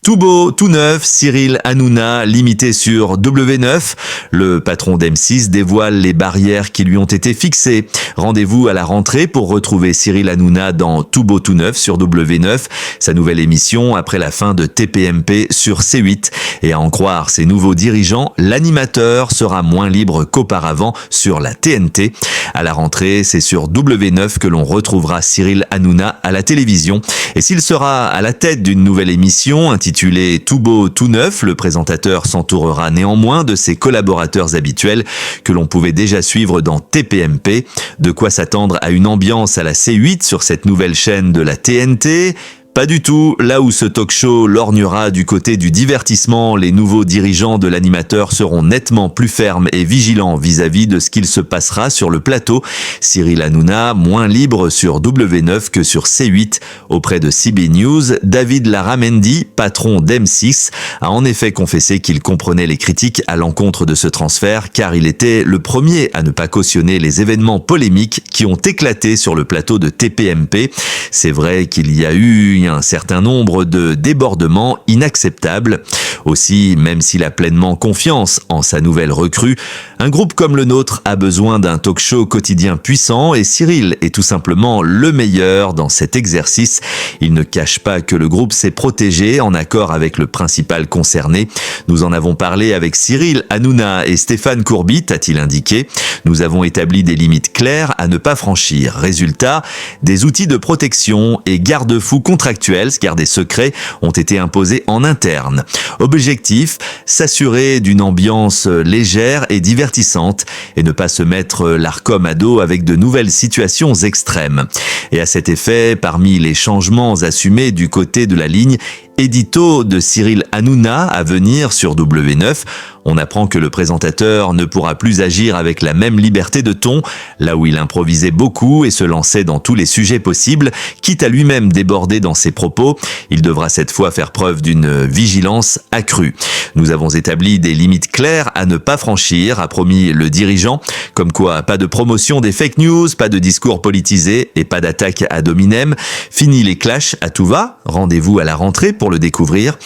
Tout beau, tout neuf, Cyril Hanouna, limité sur W9. Le patron d'M6 dévoile les barrières qui lui ont été fixées. Rendez-vous à la rentrée pour retrouver Cyril Hanouna dans Tout beau, tout neuf sur W9, sa nouvelle émission après la fin de TPMP sur C8. Et à en croire ses nouveaux dirigeants, l'animateur sera moins libre qu'auparavant sur la TNT. À la rentrée, c'est sur W9 que l'on retrouvera Cyril Hanouna à la télévision. Et s'il sera à la tête d'une nouvelle émission intitulée Tout beau, tout neuf, le présentateur s'entourera néanmoins de ses collaborateurs habituels que l'on pouvait déjà suivre dans TPMP. De quoi s'attendre à une ambiance à la C8 sur cette nouvelle chaîne de la TNT ? Pas du tout, là où ce talk-show lorgnera du côté du divertissement, les nouveaux dirigeants de l'animateur seront nettement plus fermes et vigilants vis-à-vis de ce qu'il se passera sur le plateau. Cyril Hanouna, moins libre sur W9 que sur C8. Auprès de CB News, David Larramendy, patron d'M6, a en effet confessé qu'il comprenait les critiques à l'encontre de ce transfert car il était le premier à ne pas cautionner les événements polémiques qui ont éclaté sur le plateau de TPMP. C'est vrai qu'il y a eu un certain nombre de débordements inacceptables. Aussi, même s'il a pleinement confiance en sa nouvelle recrue, un groupe comme le nôtre a besoin d'un talk-show quotidien puissant et Cyril est tout simplement le meilleur dans cet exercice. Il ne cache pas que le groupe s'est protégé en accord avec le principal concerné. Nous en avons parlé avec Cyril Hanouna et Stéphane Courbit, a-t-il indiqué. Nous avons établi des limites claires à ne pas franchir. Résultat, des outils de protection et garde-fous contractuels, garder secrets, ont été imposés en interne. Objectif, s'assurer d'une ambiance légère et divertissante et ne pas se mettre l'ARCOM à dos avec de nouvelles situations extrêmes. Et à cet effet, parmi les changements assumés du côté de la ligne édito de Cyril Hanouna à venir sur W9, on apprend que le présentateur ne pourra plus agir avec la même liberté de ton, là où il improvisait beaucoup et se lançait dans tous les sujets possibles, quitte à lui-même déborder dans ses propos, il devra cette fois faire preuve d'une vigilance accrue. Nous avons établi des limites claires à ne pas franchir, a promis le dirigeant, comme quoi pas de promotion des fake news, pas de discours politisés et pas d'attaque ad hominem. Fini les clashs à tout va, rendez-vous à la rentrée pour le découvrir.